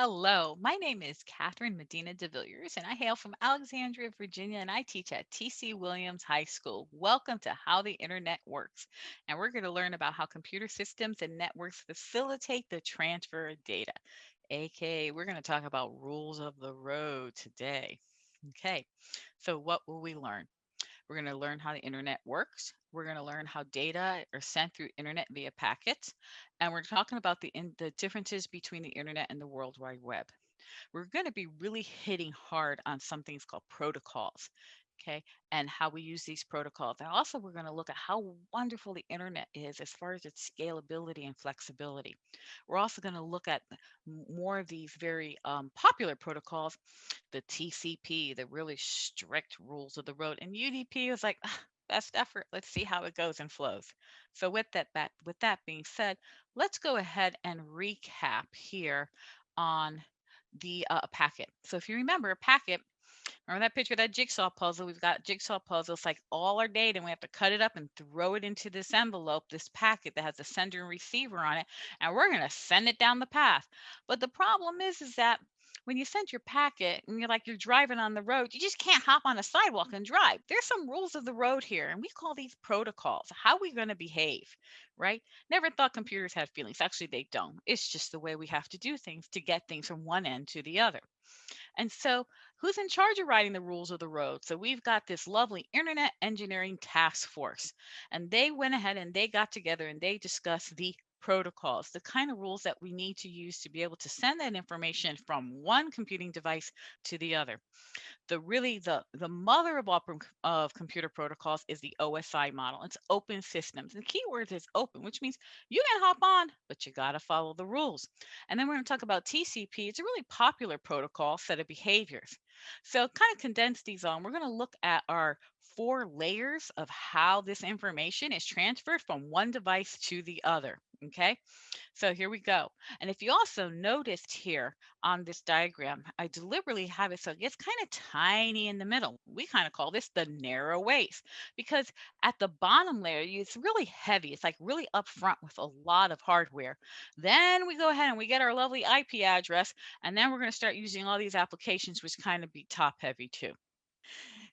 Hello, my name is Kathy Medina Deers, and I hail from Alexandria, Virginia, and I teach at TC Williams High School. Welcome to How the Internet Works. And we're going to learn about how computer systems and networks facilitate the transfer of data. AKA, we're going to talk about rules of the road today. Okay, so what will we learn? We're going to learn how the internet works. We're going to learn how data are sent through internet via packets. And we're talking about the differences between the internet and the World Wide Web. We're going to be really hitting hard on some things called protocols, okay, and how we use these protocols. And also, we're going to look at how wonderful the internet is as far as its scalability and flexibility. We're also going to look at more of these very popular protocols, the TCP, the really strict rules of the road, and UDP is like, best effort. Let's see how it goes and flows. So with that being said, let's go ahead and recap here on the packet. So if you remember a packet, remember that picture of that jigsaw puzzle? We've got jigsaw puzzles like all our data, and we have to cut it up and throw it into this envelope, this packet that has a sender and receiver on it, and we're going to send it down the path. But the problem is that when you send your packet and you're driving on the road, you just can't hop on a sidewalk and drive. There's some rules of the road here, and we call these protocols. How are we going to behave, right? Never thought computers had feelings. Actually, they don't. It's just the way we have to do things to get things from one end to the other. And so, who's in charge of writing the rules of the road? So, we've got this lovely Internet Engineering Task Force, and they went ahead and they got together and they discussed the protocols, the kind of rules that we need to use to be able to send that information from one computing device to the other. The mother of of computer protocols is the OSI model. It's open systems. And the key word is open, which means you can hop on, but you got to follow the rules. And then we're going to talk about TCP. It's a really popular protocol set of behaviors. So kind of condense these on. We're going to look at our four layers of how this information is transferred from one device to the other. Okay, so here we go. And if you also noticed here on this diagram, I deliberately have it so it gets kind of tiny in the middle. We kind of call this the narrow waist because at the bottom layer, it's really heavy. It's like really upfront with a lot of hardware. Then we go ahead and we get our lovely IP address, and then we're going to start using all these applications, which kind of be top heavy too.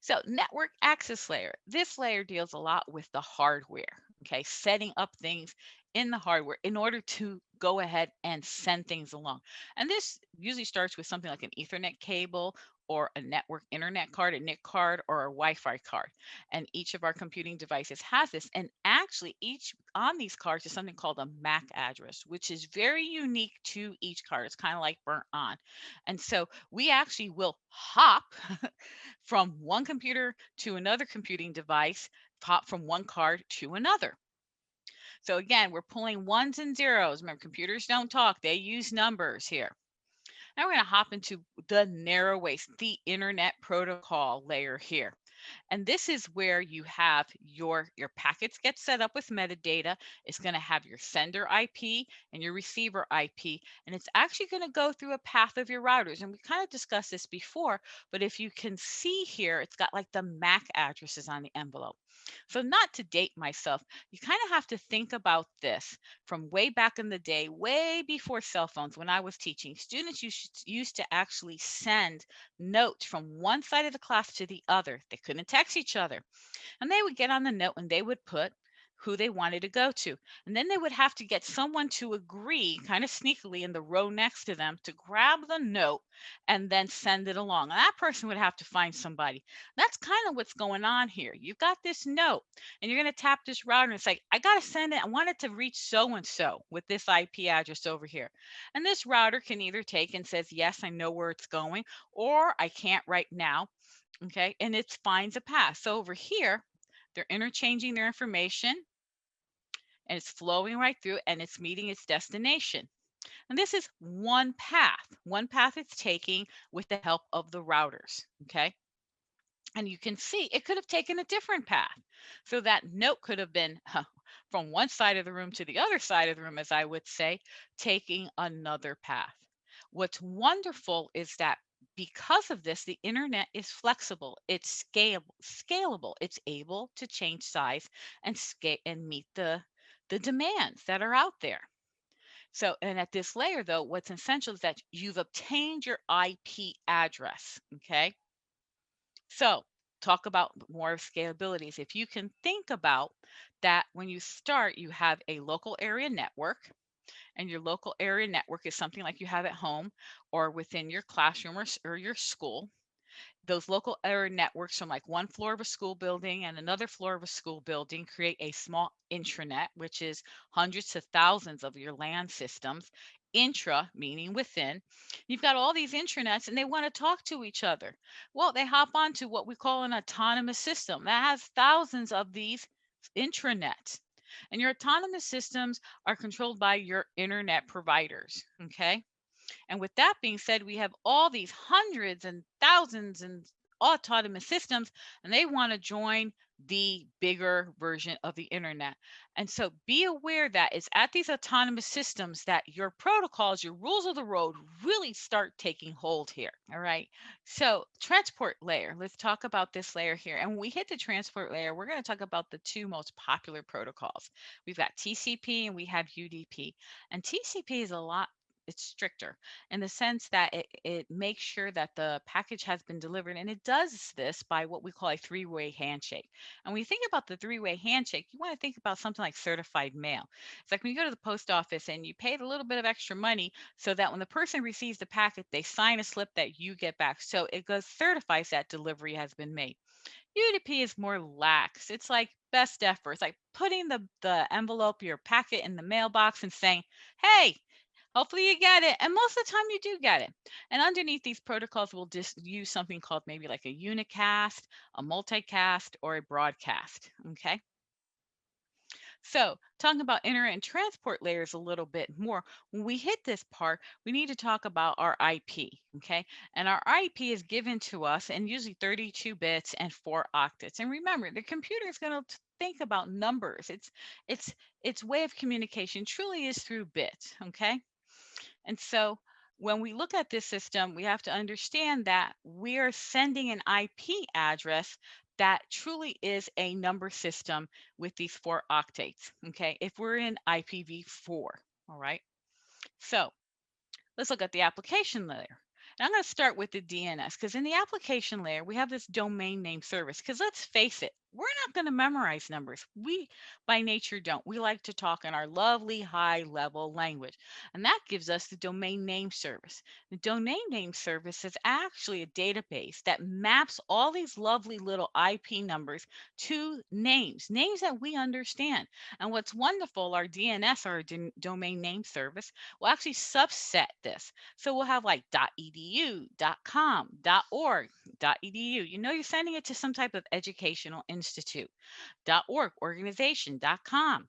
So network access layer, this layer deals a lot with the hardware, okay, setting up things in the hardware in order to go ahead and send things along. And this usually starts with something like an Ethernet cable or a network internet card, a NIC card, or a Wi-Fi card. And each of our computing devices has this. And actually, each on these cards is something called a MAC address, which is very unique to each card. It's kind of like burnt on. And so we actually will hop from one computer to another computing device, pop from one card to another. So again, we're pulling ones and zeros. Remember, computers don't talk, they use numbers here. Now we're going to hop into the narrow waist, the internet protocol layer here. And this is where you have your packets get set up with metadata. It's going to have your sender IP and your receiver IP, and it's actually going to go through a path of your routers. And we kind of discussed this before, but if you can see here, it's got like the MAC addresses on the envelope. So not to date myself, you kind of have to think about this from way back in the day, way before cell phones. When I was teaching, students used to actually send notes from one side of the class to the other. They couldn't text each other. And they would get on the note and they would put who they wanted to go to. And then they would have to get someone to agree, kind of sneakily in the row next to them, to grab the note and then send it along. And that person would have to find somebody. That's kind of what's going on here. You've got this note and you're going to tap this router and it's like, I got to send it. I want it to reach so and so with this IP address over here. And this router can either take and says, yes, I know where it's going, or I can't right now. Okay, and it finds a path. So over here, they're interchanging their information and it's flowing right through and it's meeting its destination. And this is one path it's taking with the help of the routers. Okay, and you can see it could have taken a different path. So that note could have been from one side of the room to the other side of the room, as I would say, taking another path. What's wonderful is that because of this, the internet is flexible, it's scalable, it's able to change size and scale and meet the demands that are out there. So, and at this layer though, what's essential is that you've obtained your IP address, okay? So, talk about more of scalabilities. If you can think about that, when you start, you have a local area network, and your local area network is something like you have at home or within your classroom or your school. Those local area networks from like one floor of a school building and another floor of a school building create a small intranet, which is hundreds to thousands of your LAN systems. Intra, meaning within. You've got all these intranets and they want to talk to each other. Well, they hop onto what we call an autonomous system that has thousands of these intranets. And your autonomous systems are controlled by your internet providers. Okay. And with that being said, we have all these hundreds and thousands and autonomous systems, and they want to join the bigger version of the internet. And so be aware that it's at these autonomous systems that your protocols, your rules of the road really start taking hold here. All right. So, transport layer, let's talk about this layer here. And when we hit the transport layer, we're going to talk about the two most popular protocols. We've got TCP and we have UDP. And TCP is a lot, it's stricter in the sense that it makes sure that the package has been delivered. And it does this by what we call a three-way handshake. And when you think about the three-way handshake, you want to think about something like certified mail. It's like when you go to the post office and you paid a little bit of extra money so that when the person receives the packet, they sign a slip that you get back. So it goes certifies that delivery has been made. UDP is more lax. It's like best effort. It's like putting the envelope, your packet in the mailbox and saying, hey, hopefully you get it. And most of the time you do get it. And underneath these protocols, we'll just use something called maybe like a unicast, a multicast, or a broadcast. Okay. So talking about internet and transport layers a little bit more, when we hit this part, we need to talk about our IP. Okay. And our IP is given to us in usually 32 bits and 4 octets. And remember, the computer is going to think about numbers. Its way of communication truly is through bits. Okay. And so when we look at this system, we have to understand that we are sending an IP address that truly is a number system with these 4 octates. Okay, if we're in IPv4, all right. So let's look at the application layer. And I'm going to start with the DNS because in the application layer, we have this domain name service. Because let's face it, we're not going to memorize numbers. We, by nature, don't. We like to talk in our lovely high level language. And that gives us the domain name service. The domain name service is actually a database that maps all these lovely little IP numbers to names that we understand. And what's wonderful, our DNS, our domain name service, will actually subset this. So we'll have like .edu, .com, .org, .edu. You know you're sending it to some type of educational institute. .org, organization, .com.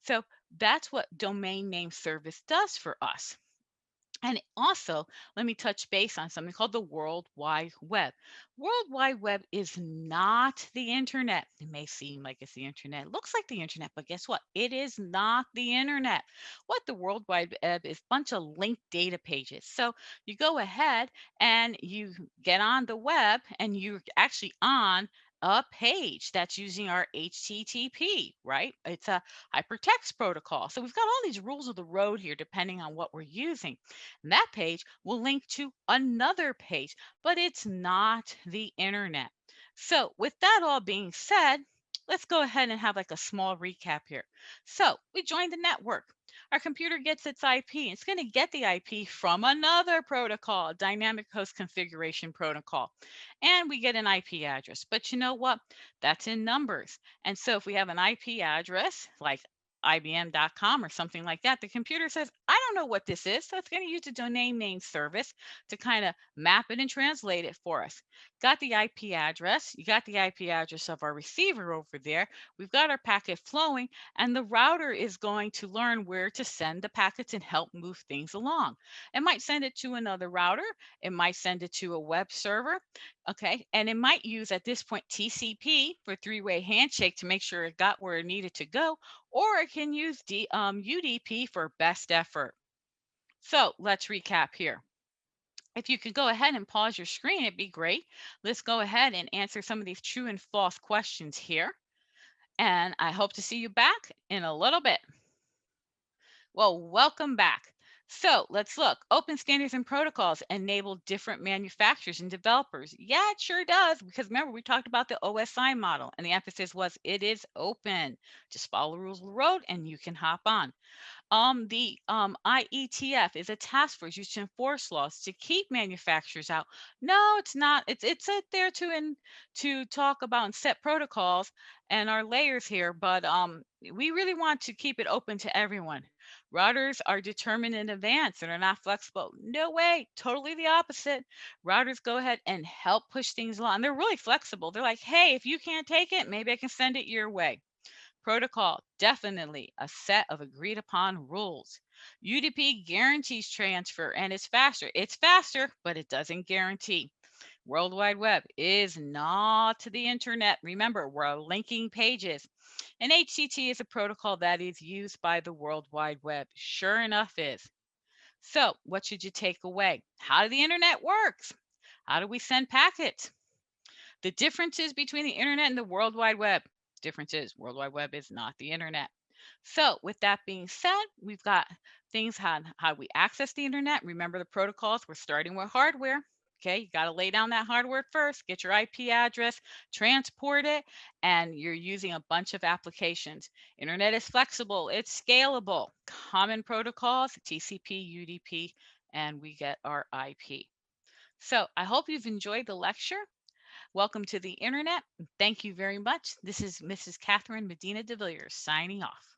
So that's what domain name service does for us. And also, let me touch base on something called the World Wide Web. World Wide Web is not the internet. It may seem like it's the internet. It looks like the internet, but guess what? It is not the internet. What the World Wide Web is a bunch of linked data pages. So you go ahead and you get on the web and you're actually on a page that's using our HTTP, right? It's a hypertext protocol. So we've got all these rules of the road here depending on what we're using. And that page will link to another page, but it's not the internet. So, with that all being said, let's go ahead and have like a small recap here. So, we joined the network. Our computer gets its IP. It's going to get the IP from another protocol, dynamic host configuration protocol. And we get an IP address. But you know what? That's in numbers. And so if we have an IP address like IBM.com or something like that, the computer says, I don't know what this is. So it's going to use the domain name service to kind of map it and translate it for us. Got the IP address. You got the IP address of our receiver over there. We've got our packet flowing, and the router is going to learn where to send the packets and help move things along. It might send it to another router. It might send it to a web server. Okay. And it might use at this point TCP for three-way handshake to make sure it got where it needed to go, or it can use UDP for best effort. So let's recap here. If you could go ahead and pause your screen, it'd be great. Let's go ahead and answer some of these true and false questions here. And I hope to see you back in a little bit. Well, welcome back. So let's look. Open standards and protocols enable different manufacturers and developers. Yeah, it sure does. Because remember, we talked about the OSI model, and the emphasis was it is open. Just follow the rules of the road and you can hop on. The IETF is a task force used to enforce laws to keep manufacturers out. No, it's not. It's there to talk about and set protocols and our layers here, but we really want to keep it open to everyone. Routers are determined in advance and are not flexible. No way, totally the opposite. Routers go ahead and help push things along. They're really flexible. They're like, hey, if you can't take it, maybe I can send it your way. Protocol, definitely a set of agreed upon rules. UDP guarantees transfer and it's faster. It's faster, but it doesn't guarantee. World Wide Web is not the internet. Remember, we're linking pages. And HTTP is a protocol that is used by the World Wide Web. Sure enough is. So what should you take away? How the internet works? How do we send packets? The differences between the internet and the World Wide Web. Difference is World Wide Web is not the internet. So with that being said, we've got things how we access the internet. Remember the protocols, we're starting with hardware. Okay, you got to lay down that hardware first, get your IP address, transport it, and you're using a bunch of applications. Internet is flexible, it's scalable. Common protocols, TCP, UDP, and we get our IP. So I hope you've enjoyed the lecture. Welcome to the internet. Thank you very much. This is Mrs. Catherine Medina De Villiers signing off.